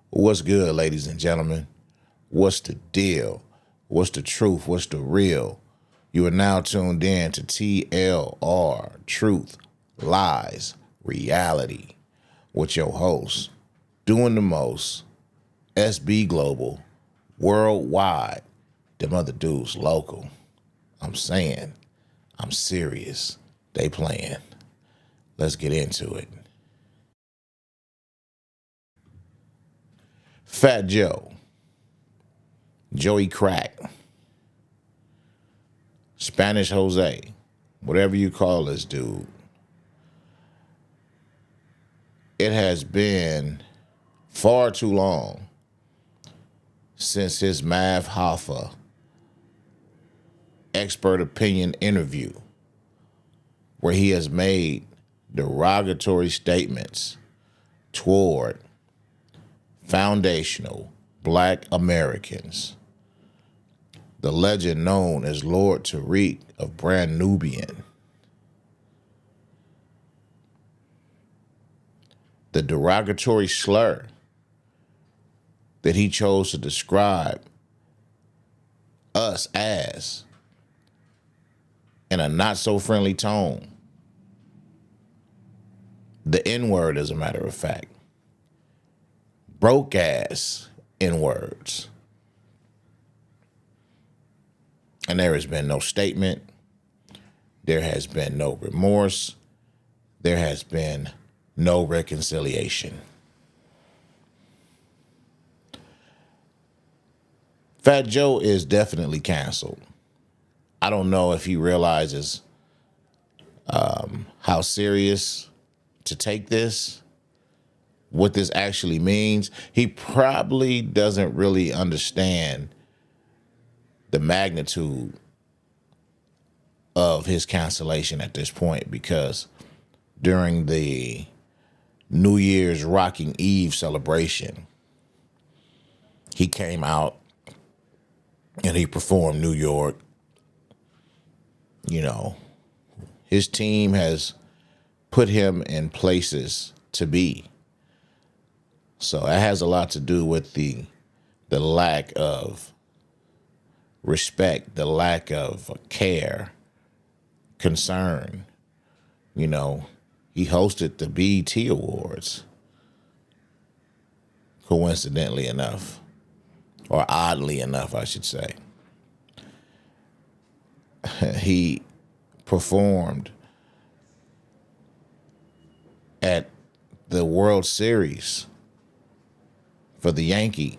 What's good, ladies and gentlemen? What's the deal? What's the truth? What's the real? You are now tuned in to TLR, Truth, Lies, Reality, with your host, doing the most, SB Global, worldwide, them other dudes local. I'm saying, I'm serious. They playing. Let's get into it. Fat Joe, Joey Crack, Spanish Jose, whatever you call this dude. It has been far too long since his Mav Hoffa expert opinion interview where he has made derogatory statements toward foundational Black Americans. The legend known as Lord Tariq of Brand Nubian. The derogatory slur that he chose to describe us as in a not so friendly tone. The N-word, as a matter of fact. Broke ass N-words. And there has been no statement. There has been no remorse. There has been no reconciliation. Fat Joe is definitely canceled. I don't know if he realizes how serious to take this, what this actually means. He probably doesn't really understand the magnitude of his cancellation at this point, because during the New Year's Rocking Eve celebration, he came out and he performed New York. You know, his team has put him in places to be. So that has a lot to do with the lack of respect, the lack of care, concern. You know, he hosted the BET Awards, coincidentally enough, or oddly enough, I should say. He performed at the World Series for the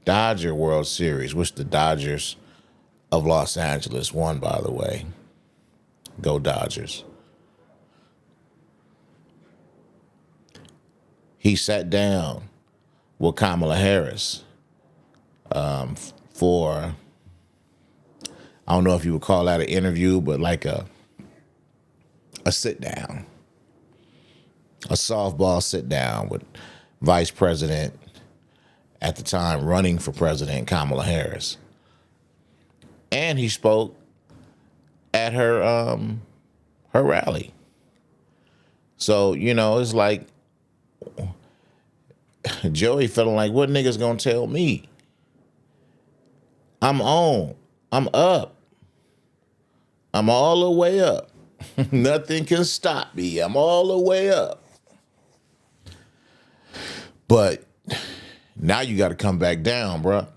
Dodger World Series, which the Dodgers of Los Angeles won, by the way. Go Dodgers. He sat down with Kamala Harris for, I don't know if you would call that an interview, but like a sit down, a softball sit down with Vice President at the time running for president, Kamala Harris. And he spoke at her rally. So, you know, it's like Joey feeling like, what niggas gonna tell me? I'm on. I'm up. I'm all the way up. Nothing can stop me. I'm all the way up. But now you got to come back down, bruh.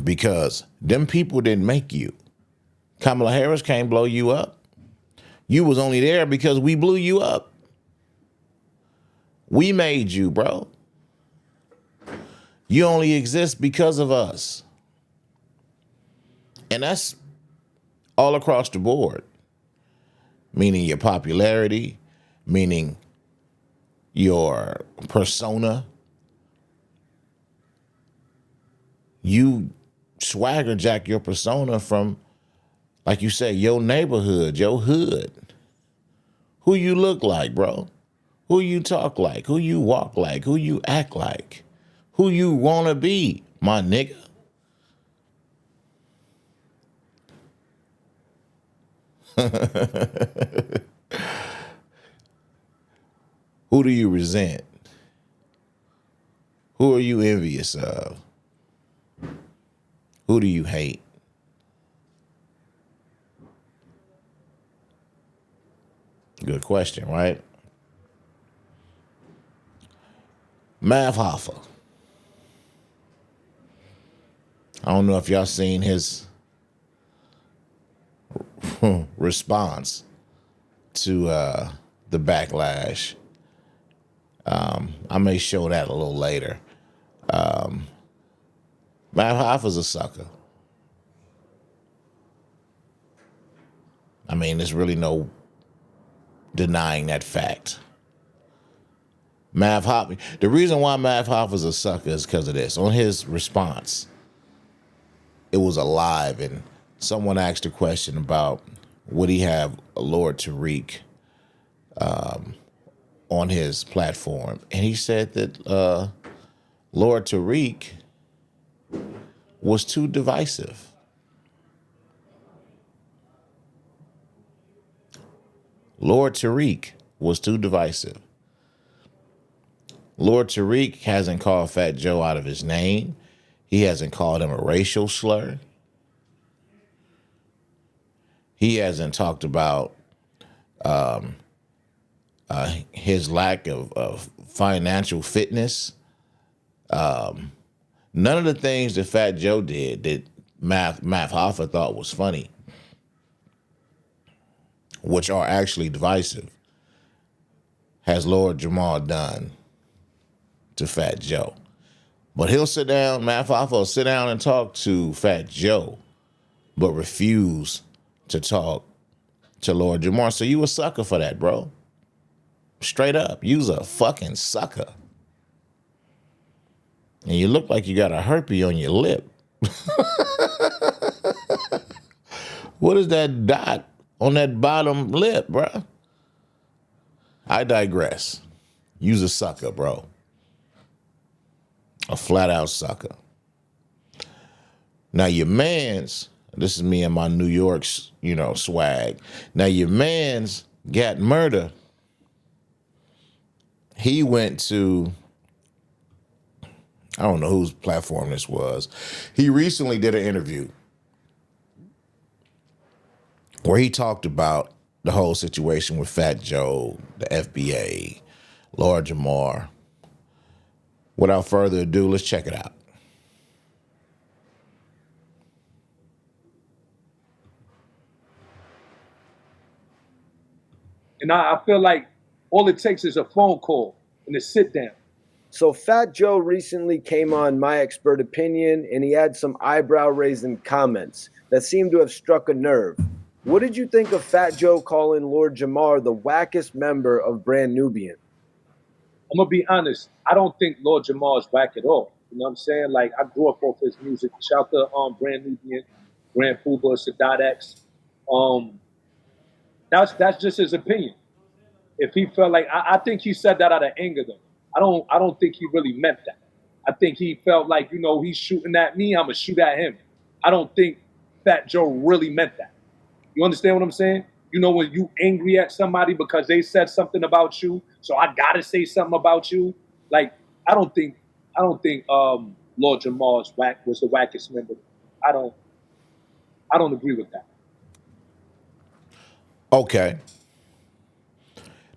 Because them people didn't make you. Kamala Harris can't blow you up. You was only there because we blew you up. We made you, bro. You only exist because of us. And that's all across the board. Meaning your popularity, meaning your persona. You swagger jack your persona from, like you say, your neighborhood, your hood. Who you look like, bro. Who you talk like, who you walk like, who you act like, who you want to be, my nigga. Who do you resent? Who are you envious of? Who do you hate? Good question, right? Mav Hoffa. I don't know if y'all seen his response to the backlash. I may show that a little later. Mav Hoffa's a sucker. I mean, there's really no denying that fact. Mav Hoffa. The reason why Mav Hoffa's a sucker is because of this. On his response, it was alive, and someone asked a question about would he have Lord Tariq on his platform, and he said that Lord Tariq was too divisive. Lord Tariq was too divisive. Lord Tariq hasn't called Fat Joe out of his name. He hasn't called him a racial slur. He hasn't talked about his lack of financial fitness. None of the things that Fat Joe did that Mav Hoffa thought was funny, which are actually divisive, has Lord Jamar done to Fat Joe. But he'll sit down, Mav Hoffa will sit down and talk to Fat Joe, but refuse to talk to Lord Jamar. So you a sucker for that, bro. Straight up, you's a fucking sucker. And you look like you got a herpes on your lip. What is that dot on that bottom lip, bro? I digress. You's a sucker, bro. A flat out sucker. Now your man's, this is me and my New York, swag. Now your man's got murder. He went to, I don't know whose platform this was. He recently did an interview where he talked about the whole situation with Fat Joe, the FBA, Lord Jamar. Without further ado, let's check it out. And I feel like all it takes is a phone call and a sit down. So Fat Joe recently came on My Expert Opinion, and he had some eyebrow-raising comments that seemed to have struck a nerve. What did you think of Fat Joe calling Lord Jamar the wackest member of Brand Nubian? I'm going to be honest. I don't think Lord Jamar is whack at all. You know what I'm saying? Like, I grew up off his music. Shout out to Brand Nubian, Grand Fuba, Sadat X. That's just his opinion. If he felt like, I think he said that out of anger, though. I don't think he really meant that. I think he felt like, he's shooting at me, I'm going to shoot at him. I don't think Fat Joe really meant that. You understand what I'm saying? When you angry at somebody because they said something about you, so I got to say something about you. Like, I don't think Lord Jamar was the wackest member. I don't agree with that. Okay.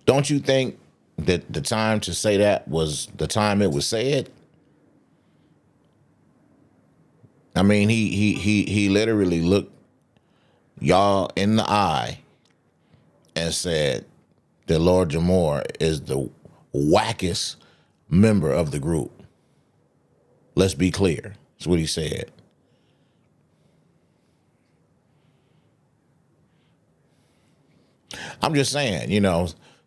Don't you think that the time to say that was the time it was said? I mean, he literally looked y'all in the eye and said that Lord Jamar is the wackest member of the group. Let's be clear. That's what he said. I'm just saying,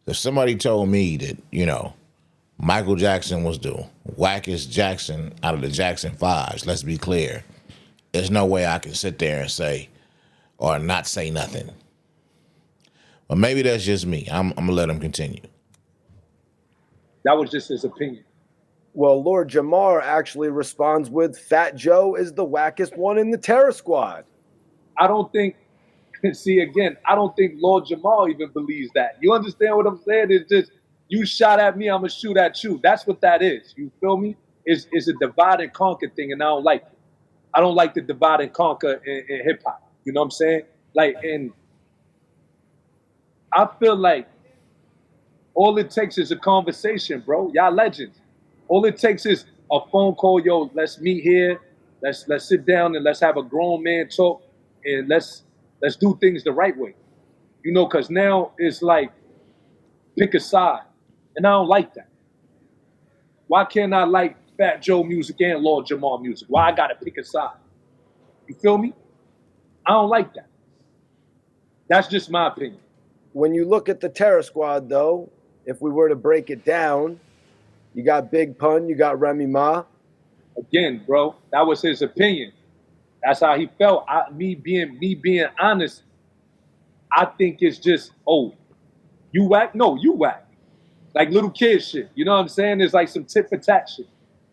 if somebody told me that, Michael Jackson was the wackest Jackson out of the Jackson 5s, let's be clear, there's no way I can sit there and say or not say nothing. But maybe that's just me. I'm going to let him continue. That was just his opinion. Well, Lord Jamar actually responds with, Fat Joe is the wackest one in the Terror Squad. I don't think Lord Jamar even believes that. You understand what I'm saying? It's just, you shot at me, I'm going to shoot at you. That's what that is. You feel me? is a divide and conquer thing, and I don't like it. I don't like the divide and conquer in hip hop. You know what I'm saying? Like, and I feel like all it takes is a conversation, bro. Y'all legends. All it takes is a phone call. Yo, let's meet here. Let's sit down and let's have a grown man talk, and let's do things the right way. You know, because now it's like pick a side, and I don't like that. Why can't I like Fat Joe music and Lord Jamar music? Why I gotta pick a side? You feel me? I don't like that. That's just my opinion. When you look at the Terror Squad, though, if we were to break it down, you got Big Pun, you got Remy Ma. Again, bro, that was his opinion. That's how he felt. Me being honest, I think it's just, oh, you whack? No, you whack. Like little kid shit. You know what I'm saying? There's like some tit for tat shit.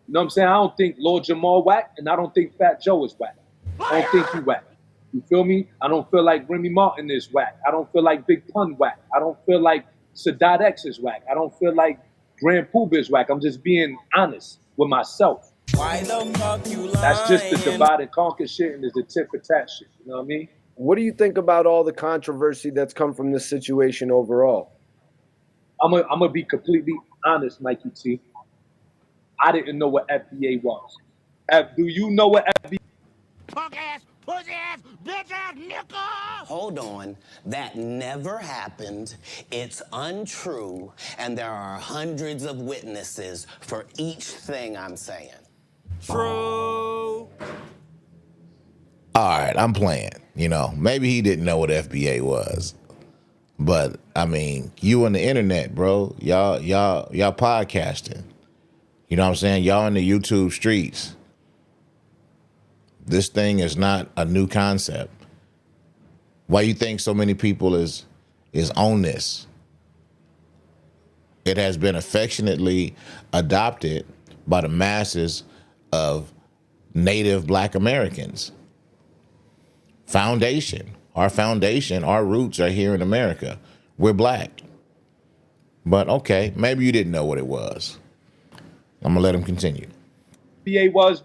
You know what I'm saying? I don't think Lord Jamar whack, and I don't think Fat Joe is whack. I don't think he whack. You feel me? I don't feel like Remy Martin is whack. I don't feel like Big Pun whack. I don't feel like Sadat X is whack. I don't feel like Grand Poobah is whack. I'm just being honest with myself. Why the fuck you lying? That's just the divide and conquer shit, and there's the tit for tat shit. You know what I mean? What do you think about all the controversy that's come from this situation overall? I'm gonna be completely honest, Mikey T. I didn't know what FBA was. Do you know what FBA? Punk ass, pussy ass, bitch ass nigga! Hold on. That never happened. It's untrue. And there are hundreds of witnesses for each thing I'm saying. True. All right, I'm playing. You know, maybe he didn't know what FBA was. But I mean, you on the internet, bro. Y'all podcasting. You know what I'm saying? Y'all in the YouTube streets. This thing is not a new concept. Why you think so many people is on this? It has been affectionately adopted by the masses of Native Black Americans. Our foundation, our roots are here in America. We're black. But okay, maybe you didn't know what it was. I'm gonna let him continue. FBA was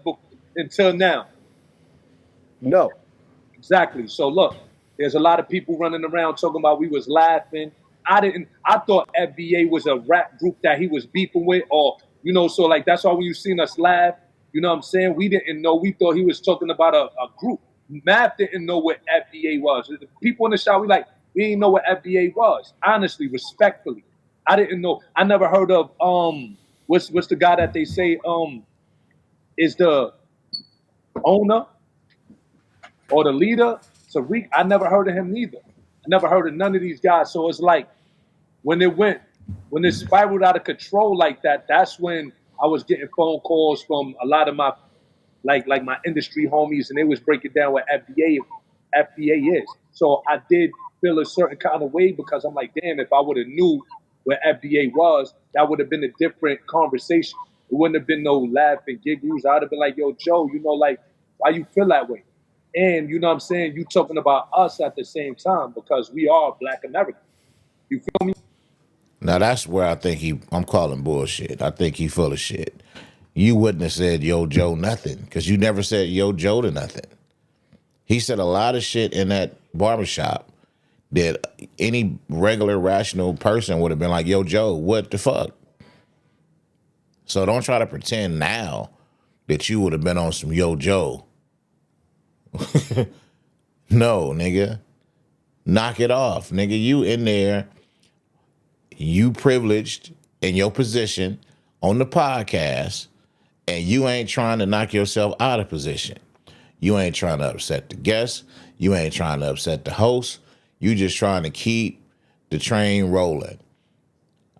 until now. No. Exactly. So look, there's a lot of people running around talking about we was laughing. I thought FBA was a rap group that he was beefing with, or you know, so like that's why when you seen us laugh, you know what I'm saying? We didn't know. We thought he was talking about a group. Math didn't know what FBA was. The people in the shop, we didn't know what FBA was. Honestly, respectfully, I didn't know. I never heard of what's the guy that they say is the owner or the leader? Tariq. I never heard of him neither. I never heard of none of these guys. So it's like when it spiraled out of control like that, that's when I was getting phone calls from a lot of my like my industry homies, and they was breaking down what FBA is. So I did feel a certain kind of way because I'm like, damn, if I would have knew what FBA was, that would have been a different conversation. It wouldn't have been no laughing giggles. I'd have been like, yo, Joe, you know, like, why you feel that way? And you know what I'm saying? You talking about us at the same time because we are Black Americans. You feel me? Now that's where I think I'm calling bullshit. I think he full of shit. You wouldn't have said yo Joe nothing because you never said yo Joe to nothing. He said a lot of shit in that barbershop that any regular rational person would have been like, yo Joe, what the fuck? So don't try to pretend now that you would have been on some yo Joe. No, nigga. Knock it off, nigga. You in there, you privileged in your position on the podcast, and you ain't trying to knock yourself out of position. You ain't trying to upset the guests. You ain't trying to upset the host. You just trying to keep the train rolling.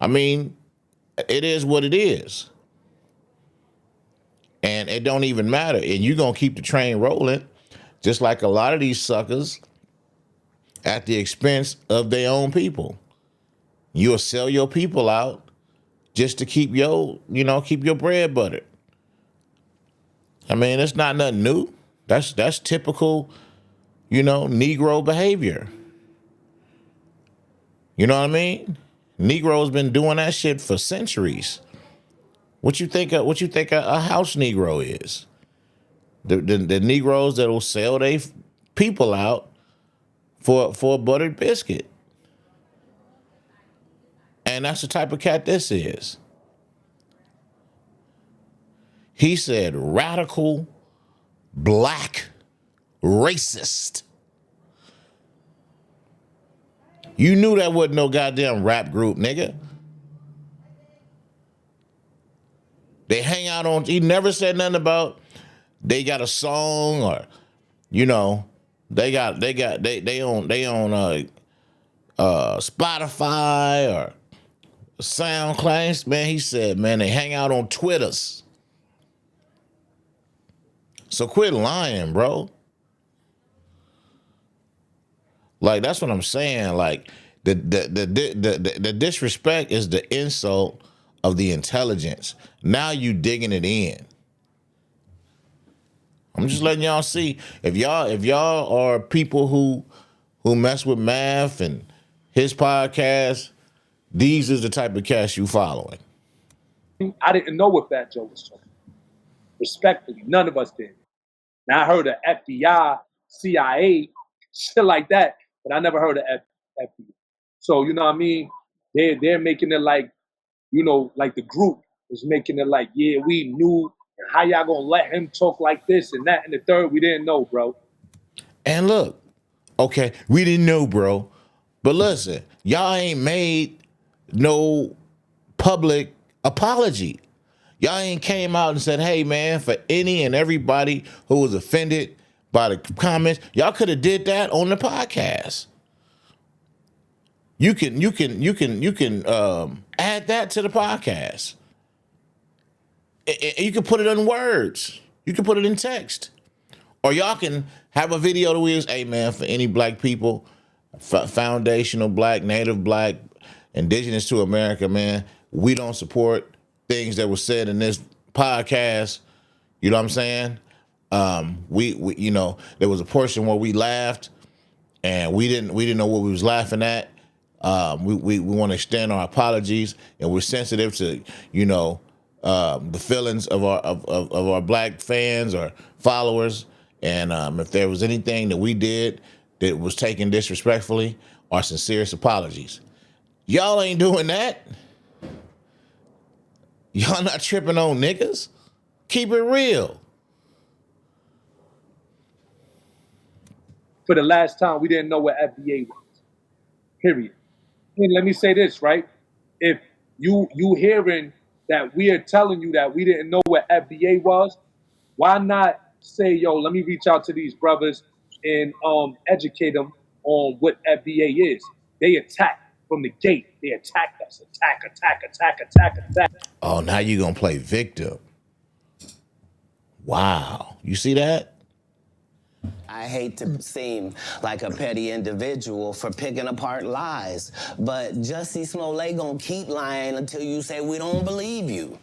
I mean, it is what it is. And it don't even matter. And you going to keep the train rolling just like a lot of these suckers at the expense of their own people. You'll sell your people out just to keep keep your bread buttered. I mean, it's not nothing new. That's typical, Negro behavior. You know what I mean? Negroes been doing that shit for centuries. What you think? What you think a house Negro is? The Negroes that will sell their people out for a buttered biscuit, and that's the type of cat this is. He said radical black racist. You knew that wasn't no goddamn rap group, nigga. They hang out on. He never said nothing about they got a song or, you know, they own Spotify or SoundCloud. Man, he said, man, they hang out on Twitters. So quit lying, bro. Like, that's what I'm saying. Like, the disrespect is the insult of the intelligence. Now you digging it in. I'm just letting y'all see. If y'all are people who mess with math and his podcast, these is the type of cast you following. I didn't know what Fat Joe was talking. Respectfully, none of us did. Now I heard of FBI, CIA, shit like that, but I never heard of FBI. So you know what I mean? They're making it like, you know, like the group is making it like, yeah, we knew. How y'all gonna let him talk like this and that and the third? We didn't know, bro. And look, okay, we didn't know, bro. But listen, y'all ain't made no public apology. Y'all ain't came out and said, hey, man, for any and everybody who was offended by the comments, y'all could have did that on the podcast. You can add that to the podcast. You can put it in words. You can put it in text. Or y'all can have a video that is, hey, man, for any black people, foundational black, native black, indigenous to America, man, we don't support things that were said in this podcast. You know what I'm saying? We you know, there was a portion where we laughed and we didn't know what we was laughing at. We want to extend our apologies, and we're sensitive to, you know, the feelings of our black fans or followers. And if there was anything that we did that was taken disrespectfully, our sincerest apologies. Y'all ain't doing that. Y'all not tripping on niggas. Keep it real. For the last time, we didn't know what FBA was. Period. And let me say this, right? If you hearing that we are telling you that we didn't know what FBA was, why not say, yo, let me reach out to these brothers and educate them on what FBA is. They attacked from the gate. They attacked us. Attack. Oh, now you gonna play victim. Wow. You see that? I hate to seem like a petty individual for picking apart lies, but Jussie Smollett gonna keep lying until you say we don't believe you.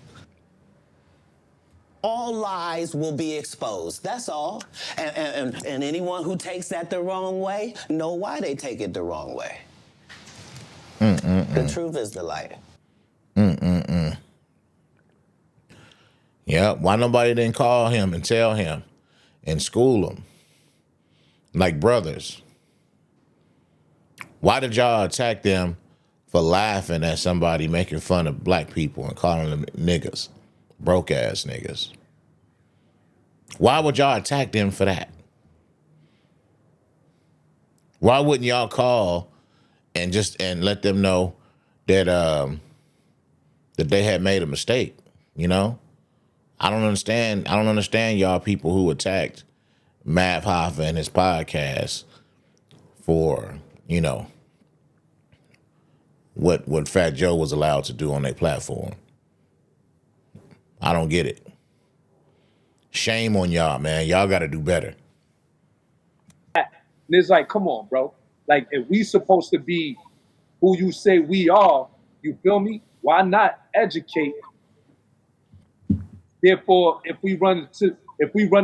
All lies will be exposed, that's all. And anyone who takes that the wrong way, know why they take it the wrong way. The truth is the light. Yeah, why nobody didn't call him and tell him and school him like brothers? Why did y'all attack them for laughing at somebody making fun of black people and calling them niggas, broke ass niggas? Why would y'all attack them for that? Why wouldn't y'all call and let them know that that they had made a mistake? You know, I don't understand y'all people who attacked Matt Hoffa and his podcast for, you know, what Fat Joe was allowed to do on their platform. I don't get it. Shame on y'all, man. Y'all got to do better. And it's like, come on, bro. Like, if we supposed to be who you say we are, you feel me? Why not educate? Therefore, if we run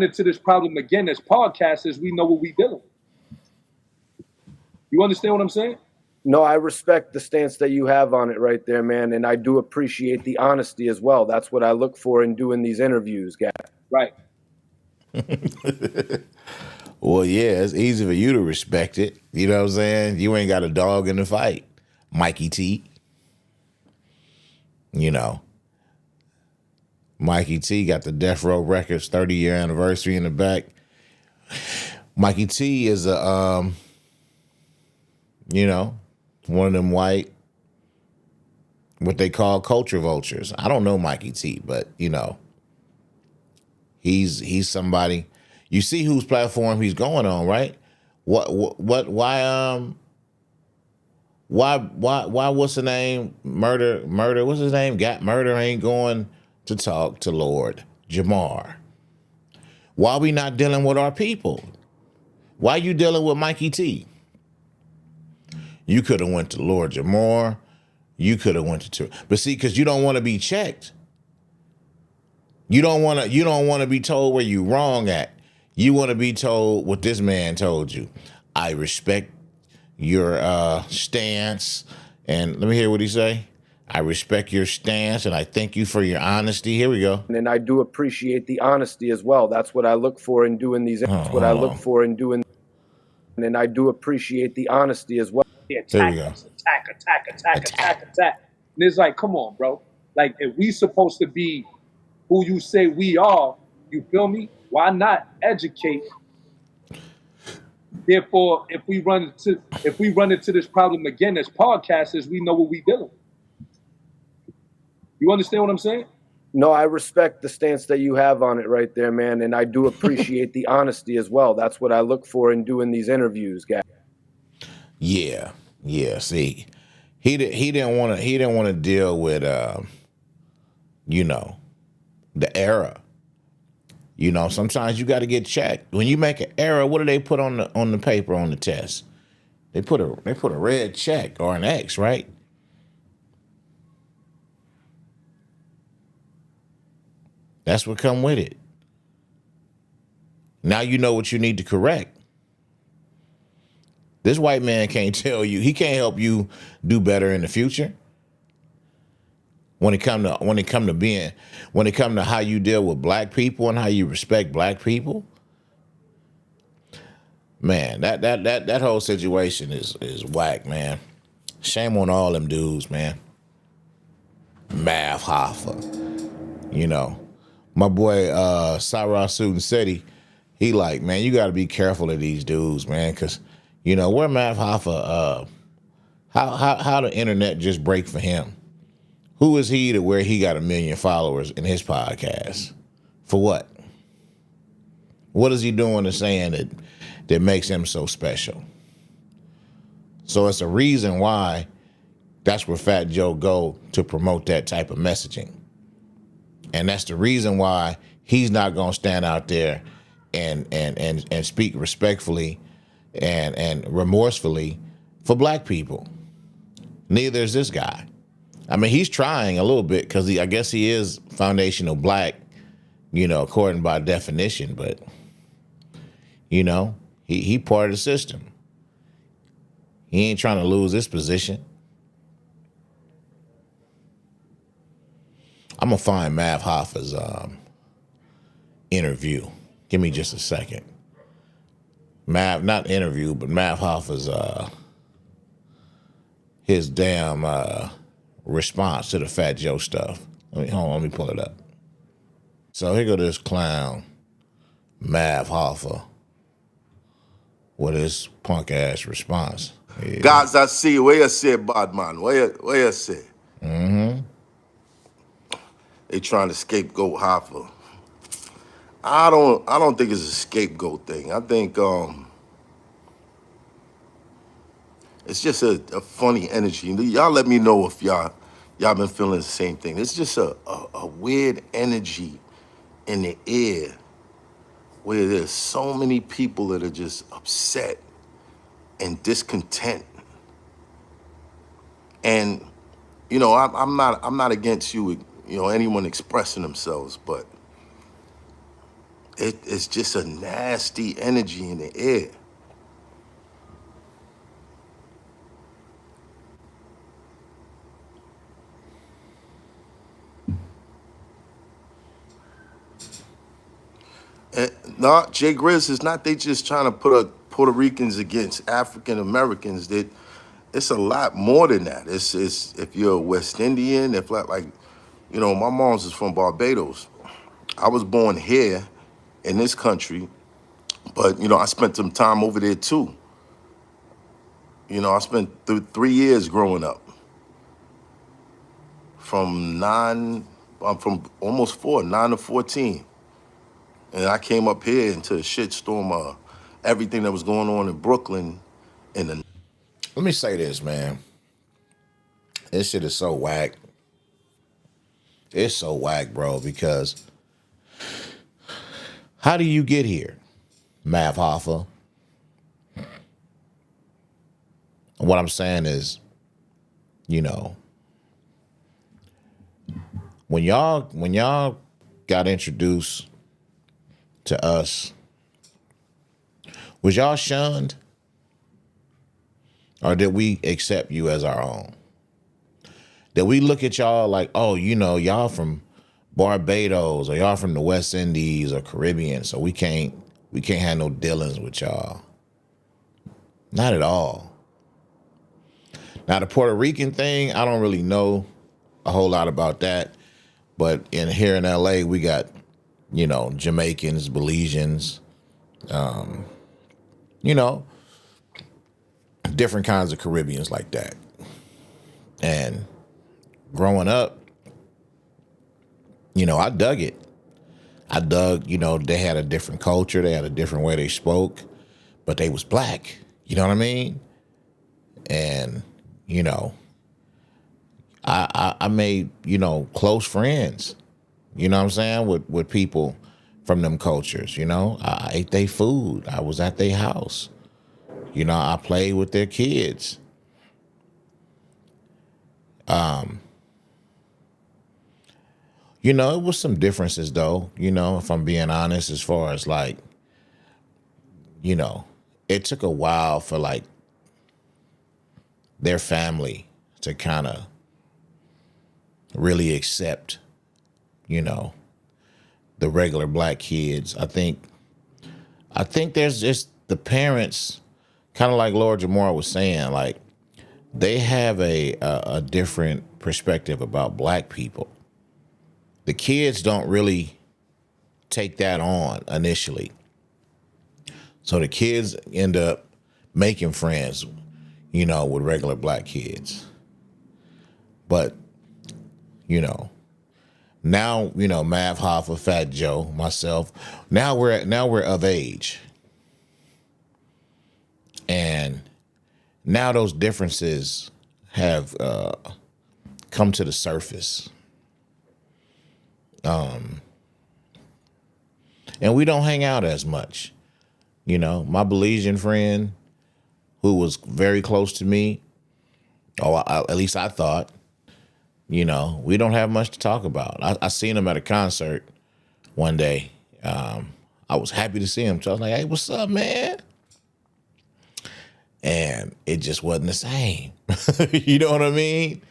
into this problem again as podcasters, we know what we dealing with. You understand what I'm saying? No, I respect the stance that you have on it right there, man. And I do appreciate the honesty as well. That's what I look for in doing these interviews, guys. Right. Well, yeah, it's easy for you to respect it. You know what I'm saying? You ain't got a dog in the fight, Mikey T. You know, Mikey T got the Death Row Records 30-year anniversary in the back. Mikey T is a, you know, one of them white, what they call culture vultures. I don't know Mikey T, but you know, he's somebody. You see whose platform he's going on, right? Why what's the name? Murder, what's his name? Got Murder ain't going to talk to Lord Jamar. Why we not dealing with our people? Why you dealing with Mikey T? You could have went to Lord Jamar. You could have went to, but see, because you don't want to be checked. You don't want to be told where you wrong at. You want to be told what this man told you. I respect your stance, and let me hear what he say. I respect your stance, and I thank you for your honesty. Here we go. And I do appreciate the honesty as well. That's what I look for in doing these. That's what I look for in doing. And I do appreciate the honesty as well. They attack us, attack. And it's like, come on, bro. Like, if we supposed to be who you say we are, you feel me? Why not educate? Therefore, if we run into this problem again as podcasters, we know what we dealing with. You understand what I'm saying? No, I respect the stance that you have on it right there, man. And I do appreciate the honesty as well. That's what I look for in doing these interviews, guys. Yeah. See, he didn't want to deal with you know, the error. You know, sometimes you got to get checked. When you make an error, what do they put on the paper on the test? They put a red check or an X, right? That's what come with it. Now you know what you need to correct. This white man can't tell you. He can't help you do better in the future. When it come to how you deal with black people and how you respect black people, man, that whole situation is whack, man. Shame on all them dudes, man. Mav Hoffa, you know, my boy Cyrus Sutton said he like, man, you got to be careful of these dudes, man, because you know where Mav Hoffa, how the internet just break for him. Who is he to where he got 1 million followers in his podcast? For what? What is he doing to saying that makes him so special? So it's a reason why that's where Fat Joe go to promote that type of messaging. And that's the reason why he's not going to stand out there and speak respectfully and remorsefully for black people. Neither is this guy. I mean, he's trying a little bit because I guess he is foundational black, you know, according by definition. But, you know, he part of the system. He ain't trying to lose his position. I'm going to find Mav Hoffa's interview. Give me just a second. Not interview, but Mav Hoffa's his damn response to the Fat Joe stuff. Hold on, let me pull it up. So here go this clown, Mav Hoffa, with his punk ass response. Yeah. Guys, I see where you say, bad man. Where you say? Mm-hmm. They trying to scapegoat Hoffa. I don't think it's a scapegoat thing. I think it's just a funny energy. Y'all let me know if y'all been feeling the same thing. It's just a weird energy in the air where there's so many people that are just upset and discontent. And you know, I'm not against anyone expressing themselves, but it's just a nasty energy in the air. No, Jay Grizz is not. They just trying to put Puerto Ricans against African Americans. That it's a lot more than that. It's if you're a West Indian, if like you know, my mom's is from Barbados. I was born here in this country, but you know, I spent some time over there too. You know, I spent 3 years growing up. From nine, I'm from almost 9 to 14. And I came up here into a shitstorm of everything that was going on in Brooklyn in the Let me say this, man. This shit is so whack. It's so whack, bro, because how do you get here, Mav Hoffa? What I'm saying is, you know, when y'all got introduced to us, was y'all shunned? Or did we accept you as our own? Did we look at y'all like, oh, you know, y'all from Barbados or y'all from the West Indies or Caribbean, so we can't have no dealings with y'all? Not at all. Now the Puerto Rican thing, I don't really know a whole lot about that, but here in LA we got, you know, Jamaicans, Belizeans, you know, different kinds of Caribbeans like that. And growing up, you know, I dug it. I dug, you know, they had a different culture, they had a different way they spoke, but they was black. You know what I mean? And, you know, I made, you know, close friends, you know what I'm saying, with people from them cultures, you know. I ate their food. I was at their house. You know, I played with their kids. You know, it was some differences though, you know, if I'm being honest, as far as like, you know, it took a while for like their family to kind of really accept, you know, the regular black kids. I think there's just the parents, kind of like Lord Jamar was saying, like they have a different perspective about black people. The kids don't really take that on initially. So the kids end up making friends, you know, with regular black kids. But, you know, now, you know, Mav Hoffa, Fat Joe, myself, now we're of age. And now those differences have come to the surface. And we don't hang out as much. You know, my Belizean friend, who was very close to me, at least I thought, you know, we don't have much to talk about. I seen him at a concert one day. I was happy to see him. So I was like, hey, what's up, man? And it just wasn't the same. You know what I mean?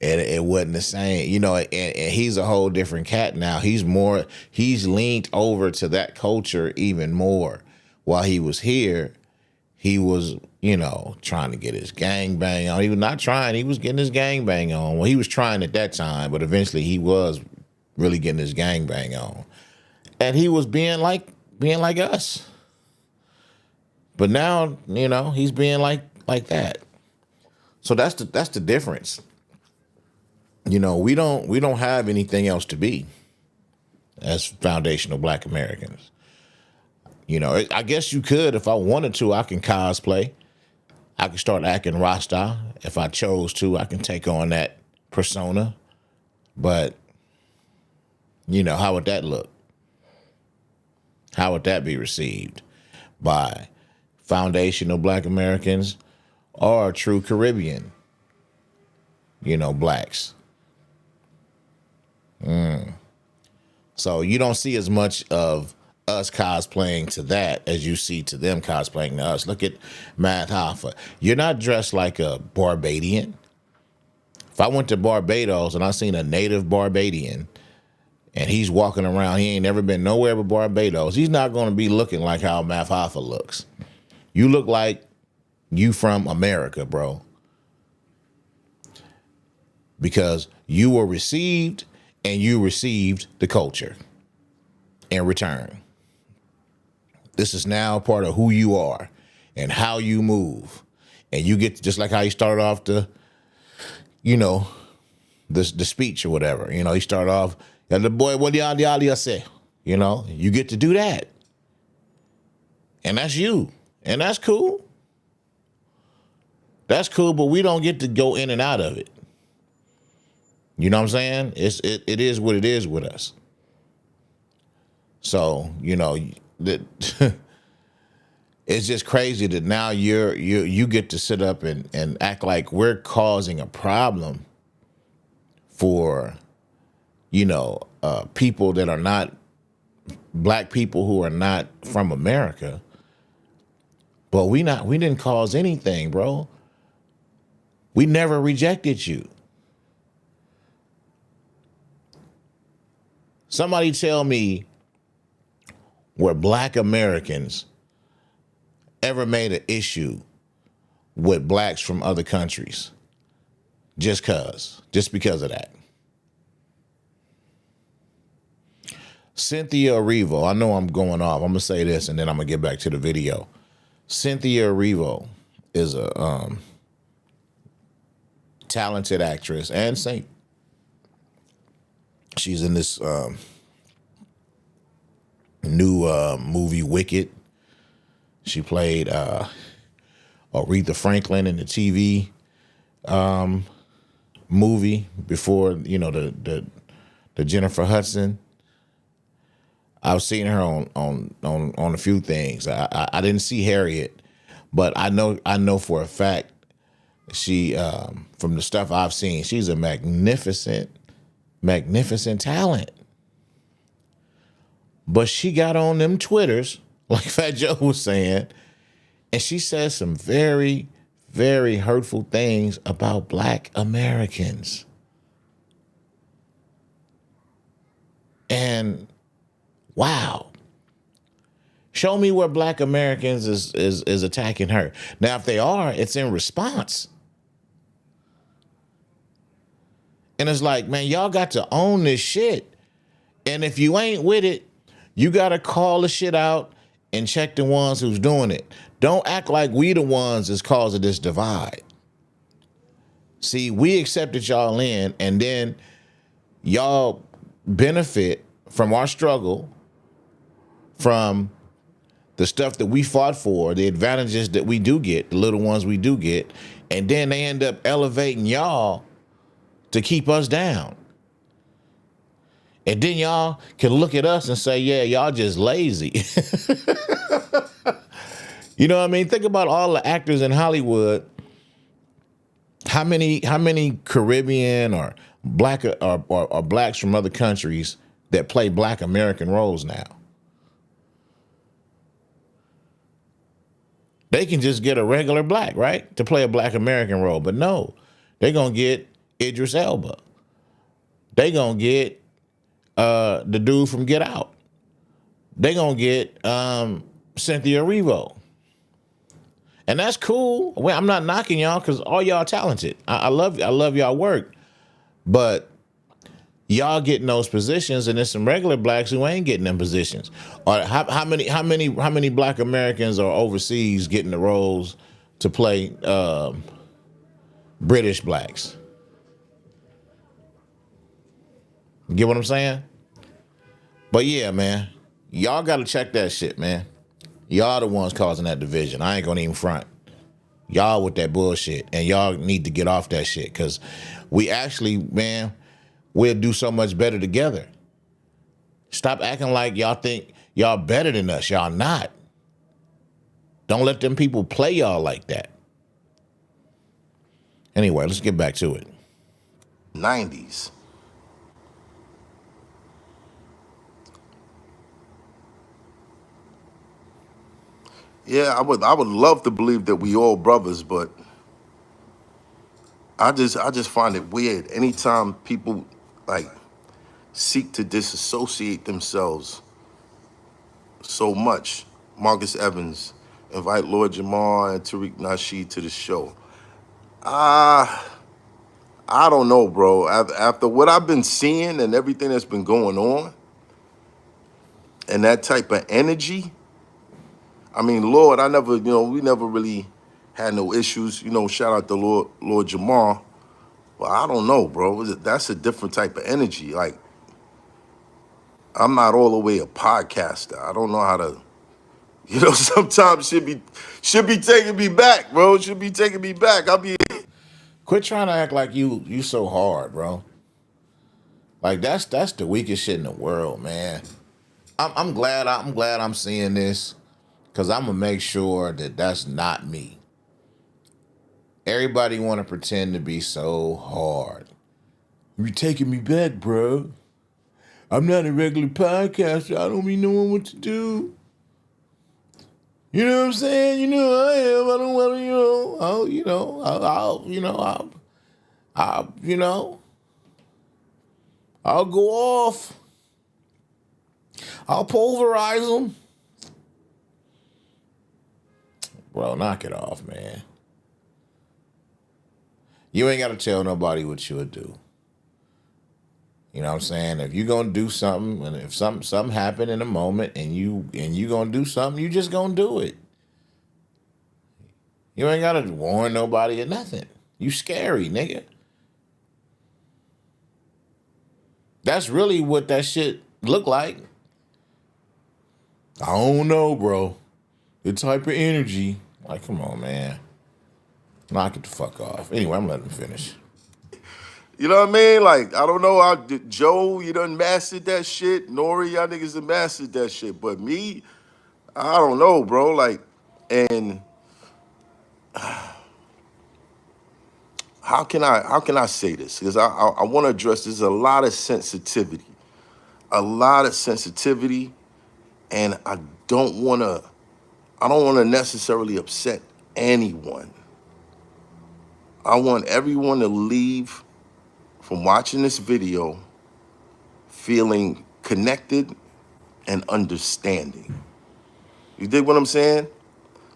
And it wasn't the same, you know, and he's a whole different cat now. He's leaned over to that culture even more. While he was here, he was, you know, trying to get his gang bang on. He was not trying, he was getting his gang bang on. Well, he was trying at that time, but eventually he was really getting his gang bang on. And he was being like us. But now, you know, he's being like that. So that's the difference. You know, we don't have anything else to be as foundational black Americans. You know, I guess you could, if I wanted to, I can cosplay. I can start acting Rasta. If I chose to, I can take on that persona. But, you know, how would that look? How would that be received by foundational black Americans or true Caribbean, you know, blacks? So you don't see as much of us cosplaying to that as you see to them cosplaying to us. Look at Matt Hoffa. You're not dressed like a Barbadian. If I went to Barbados and I seen a native Barbadian and he's walking around. He ain't never been nowhere but Barbados. He's not going to be looking like how Math Hoffa looks. You look like you from America, bro. Because you were received and you received the culture in return. This is now part of who you are and how you move. And you get, just like how he started off the speech or whatever. He started off, the boy, what y'all say? You get to do that. And that's you. And that's cool. That's cool, but we don't get to go in and out of it. You know what I'm saying? It is what it is with us. So, that it's just crazy that now you get to sit up and act like we're causing a problem for, people that are not black people who are not from America. But we didn't cause anything, bro. We never rejected you. Somebody tell me where black Americans ever made an issue with blacks from other countries just because of that. Cynthia Erivo, I know I'm going off. I'm going to say this and then I'm going to get back to the video. Cynthia Erivo is a talented actress and singer. She's in this new movie, Wicked. She played Aretha Franklin in the TV movie before, the Jennifer Hudson. I've seen her on a few things. I didn't see Harriet, but I know for a fact she from the stuff I've seen, she's a magnificent talent. But she got on them Twitters, like Fat Joe was saying, and she said some very, very hurtful things about black Americans. And wow. Show me where black Americans is attacking her. Now, if they are, it's in response. And it's like, man, y'all got to own this shit. And if you ain't with it, you got to call the shit out and check the ones who's doing it. Don't act like we the ones that's causing this divide. See, we accepted y'all in, and then y'all benefit from our struggle, from the stuff that we fought for, the advantages that we do get, the little ones we do get, and then they end up elevating y'all to keep us down. And then y'all can look at us and say, yeah, y'all just lazy. You know what I mean? Think about all the actors in Hollywood. How many Caribbean or black or blacks from other countries that play black American roles now? They can just get a regular black, right, to play a black American role. But no, they're going to get Idris Elba. They're going to get the dude from Get Out. They're going to get Cynthia Erivo. And that's cool. Well, I'm not knocking y'all because all y'all talented. I love y'all work. But y'all getting those positions, and there's some regular blacks who ain't getting them positions. Or how many black Americans are overseas getting the roles to play British blacks? Get what I'm saying? But yeah, man, y'all got to check that shit, man. Y'all the ones causing that division. I ain't gonna even front. Y'all with that bullshit, and y'all need to get off that shit, because we actually, man, we'll do so much better together. Stop acting like y'all think y'all better than us. Y'all not. Don't let them people play y'all like that. Anyway, let's get back to it. 90s. Yeah, I would love to believe that we all brothers, but I just find it weird. Anytime people like seek to disassociate themselves so much. Marcus Evans, invite Lord Jamar and Tariq Nasheed to the show. I don't know, bro. After what I've been seeing and everything that's been going on, and that type of energy, I mean, Lord, we never really had no issues. Shout out to Lord Jamar. Well, I don't know, bro. That's a different type of energy. Like, I'm not all the way a podcaster. I don't know how to, sometimes should be taking me back, bro. Should be taking me back. Quit trying to act like you so hard, bro. Like that's the weakest shit in the world, man. I'm glad I'm seeing this, because I'm gonna make sure that that's not me. Everybody want to pretend to be so hard. You're taking me back, bro. I'm not a regular podcaster. I don't be knowing what to do. You know what I'm saying? You know I am. I don't want to, I'll go off. I'll pulverize them. Bro, knock it off, man. You ain't got to tell nobody what you would do. You know what I'm saying? If you're going to do something, and if something happened in a moment and you going to do something, you just going to do it. You ain't got to warn nobody or nothing. You scary, nigga. That's really what that shit look like. I don't know, bro. The type of energy. Like, come on, man. Knock it the fuck off. Anyway, I'm letting him finish. You know what I mean? Like, I don't know how Joe, you done mastered that shit. Nori, y'all niggas done mastered that shit. But me, I don't know, bro. Like, and how can I say this? Because I want to address there's a lot of sensitivity. And I don't want to necessarily upset anyone. I want everyone to leave from watching this video feeling connected and understanding. You dig what I'm saying?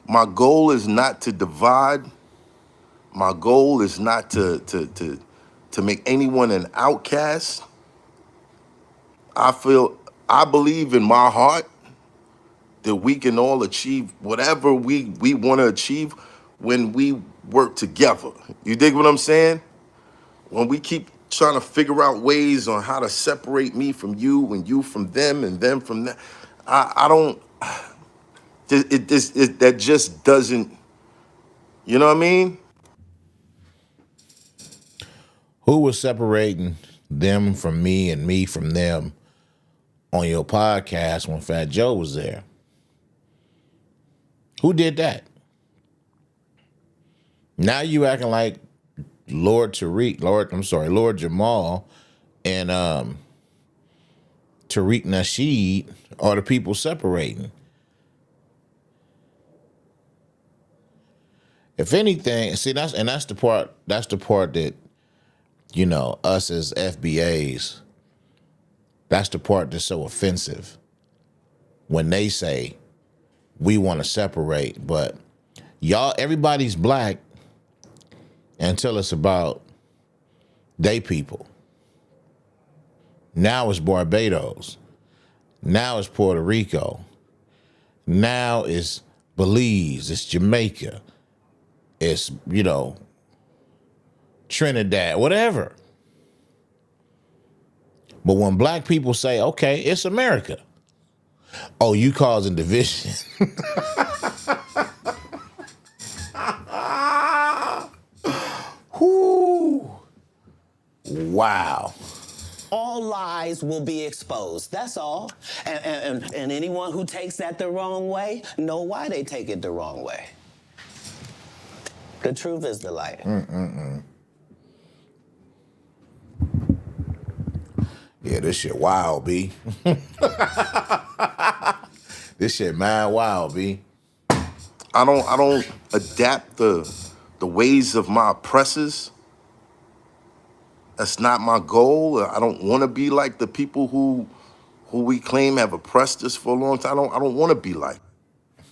My goal is not to divide. My goal is not to make anyone an outcast. I believe in my heart that we can all achieve whatever we want to achieve when we work together. You dig what I'm saying? When we keep trying to figure out ways on how to separate me from you and you from them and them from that, I don't. That just doesn't. You know what I mean? Who was separating them from me and me from them on your podcast when Fat Joe was there? Who did that? Now you acting like Lord Jamal and Tariq Nasheed are the people separating. If anything, see that's the part that, us as FBAs, that's the part that's so offensive. When they say we want to separate, but everybody's black until it's about they people. Now it's Barbados. Now it's Puerto Rico. Now it's Belize. It's Jamaica. It's, Trinidad, whatever. But when black people say, okay, it's America. Oh, you causing division. Whoo. Wow. All lies will be exposed. That's all. And anyone who takes that the wrong way, know why they take it the wrong way. The truth is the light. Yeah, this shit wild, B. This shit mad wild, B. I don't adapt the ways of my oppressors. That's not my goal. I don't want to be like the people who we claim have oppressed us for a long time. I don't want to be like.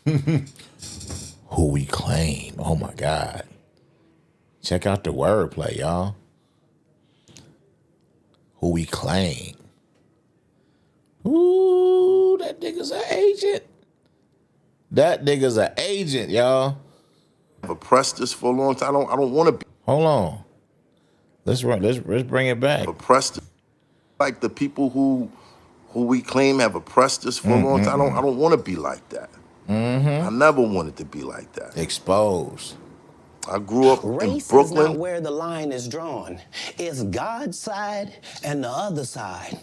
Who we claim. Oh my God. Check out the wordplay, y'all. Who we claim. Ooh, that nigga's an agent. That nigga's an agent, y'all. Have oppressed us for a long time. I don't want to be. Hold on. Let's bring it back. Oppressed like the people who we claim have oppressed us for a long time. I don't want to be like that. I never wanted to be like that. Exposed. I grew up in Race Brooklyn. is not where the line is drawn. It's God's side and the other side.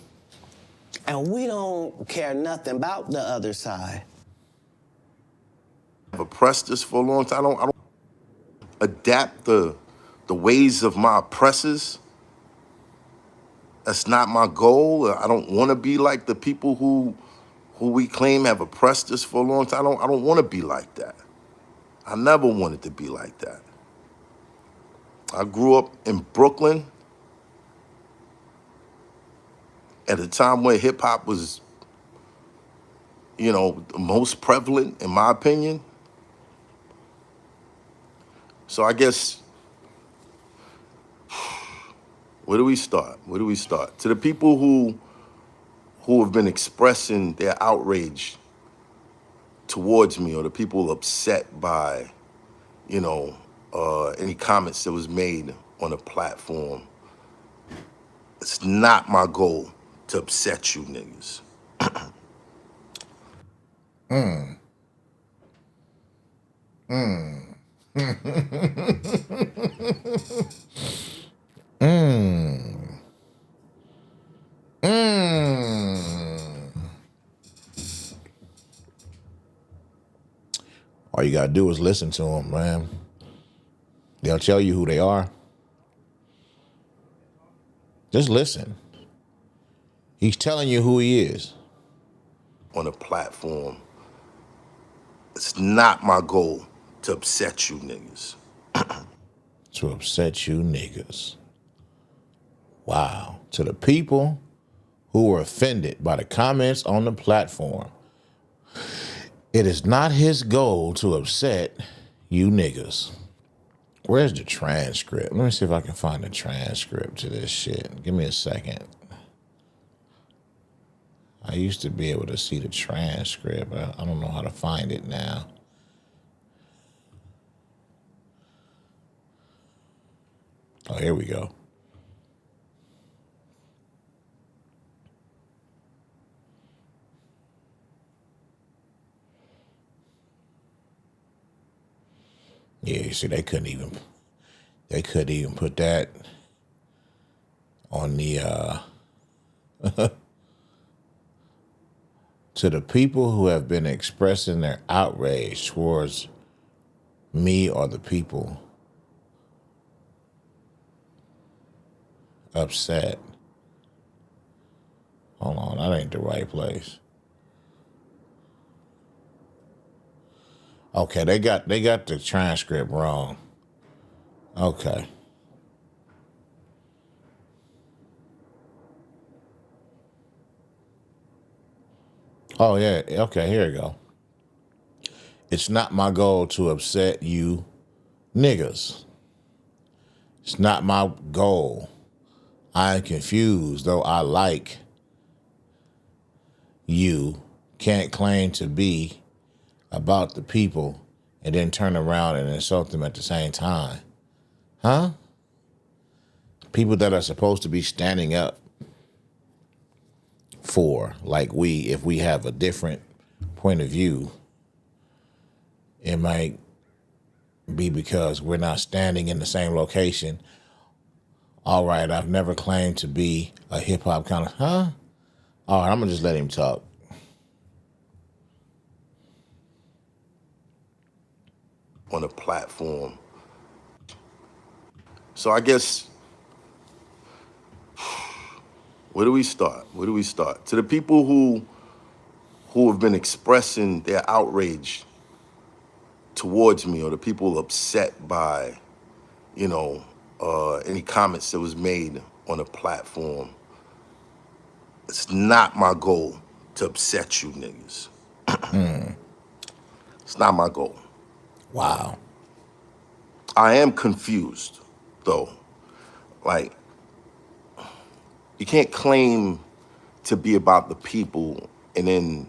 And we don't care nothing about the other side. Have oppressed us for a long time. I don't adapt the ways of my oppressors. That's not my goal. I don't want to be like the people who we claim have oppressed us for a long time. I don't want to be like that. I never wanted to be like that. I grew up in Brooklyn at a time where hip hop was, the most prevalent, in my opinion. So I guess, where do we start? To the people who have been expressing their outrage towards me, or the people upset by, any comments that was made on a platform. It's not my goal to upset you niggas. All you gotta do is listen to them, man. They'll tell you who they are. Just listen. He's telling you who he is. On a platform. It's not my goal to upset you niggas. To upset you niggas. Wow. To the people who were offended by the comments on the platform, it is not his goal to upset you niggas. Where's the transcript? Let me see if I can find the transcript to this shit. Give me a second. I used to be able to see the transcript. I don't know how to find it now. Oh, here we go. Yeah, you see, they couldn't even put that on the to the people who have been expressing their outrage towards me or the people upset. Hold on, that ain't the right place. Okay, they got the transcript wrong. Okay. Oh yeah, okay, here we go. It's not my goal to upset you niggas. It's not my goal. I am confused, though I like you. Can't claim to be about the people and then turn around and insult them at the same time. Huh? People that are supposed to be standing up for, like if we have a different point of view, it might be because we're not standing in the same location. All right, I've never claimed to be a hip hop kind of, huh? All right, I'm gonna just let him talk. On a platform. So I guess, where do we start? To the people who have been expressing their outrage towards me, or the people upset by, any comments that was made on a platform. It's not my goal to upset you niggas. It's not my goal. Wow. I am confused, though. Like, you can't claim to be about the people and then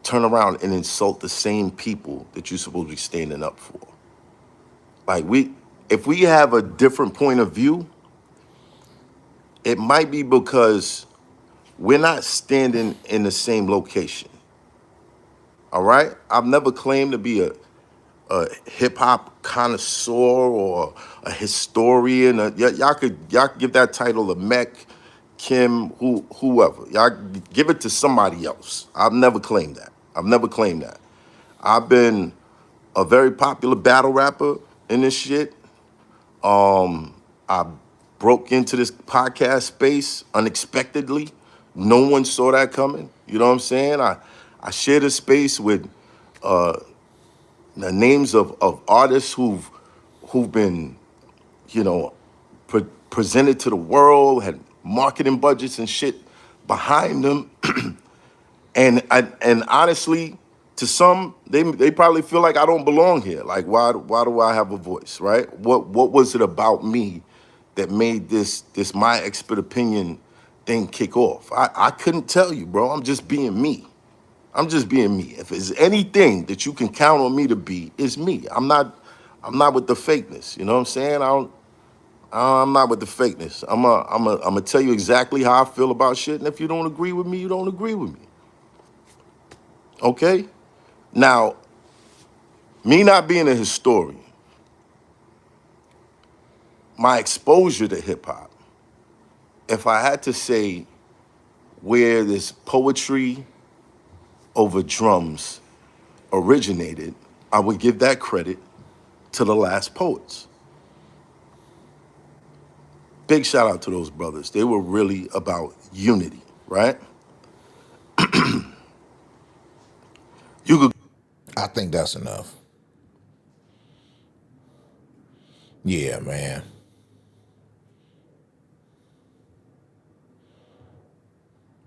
turn around and insult the same people that you're supposed to be standing up for. Like, if we have a different point of view, it might be because we're not standing in the same location. All right? I've never claimed to be a hip hop connoisseur or a historian. Y'all could give that title to Mech, Kim, whoever. Y'all give it to somebody else. I've never claimed that. I've never claimed that. I've been a very popular battle rapper in this shit. I broke into this podcast space unexpectedly. No one saw that coming. You know what I'm saying? I shared a space with the names of artists who've been, you know, presented to the world, had marketing budgets and shit behind them. And honestly, to some, they probably feel like I don't belong here. Like, why do I have a voice, right? What was it about me that made this my expert opinion thing kick off? I couldn't tell you, bro. I'm just being me. I'm just being me. If there's anything that you can count on me to be, it's me. I'm not with the fakeness. You know what I'm saying? I'm not with the fakeness. I'm gonna tell you exactly how I feel about shit. And if you don't agree with me, you don't agree with me. Okay? Now, me not being a historian, my exposure to hip hop, if I had to say where this poetry over drums originated, I would give that credit to the last poets. Big shout out to those brothers. They were really about unity, right? You could I think that's enough. Yeah, man.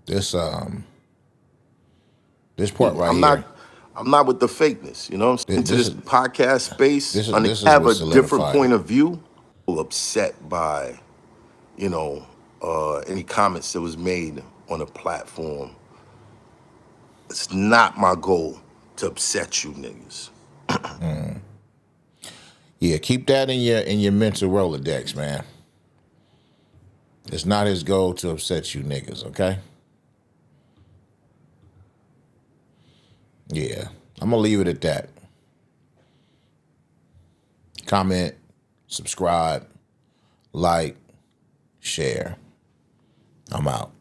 This part right here. I'm not with the fakeness, you know what I'm saying? Into This this is podcast space, this is have what a different solidified point it. of view. Upset by, you know, any comments that was made on a platform. It's not my goal to upset you niggas. Yeah, keep that in your mental Rolodex, man. It's not his goal to upset you niggas, okay? Yeah. I'm gonna leave it at that. Comment, subscribe, like, share. I'm out.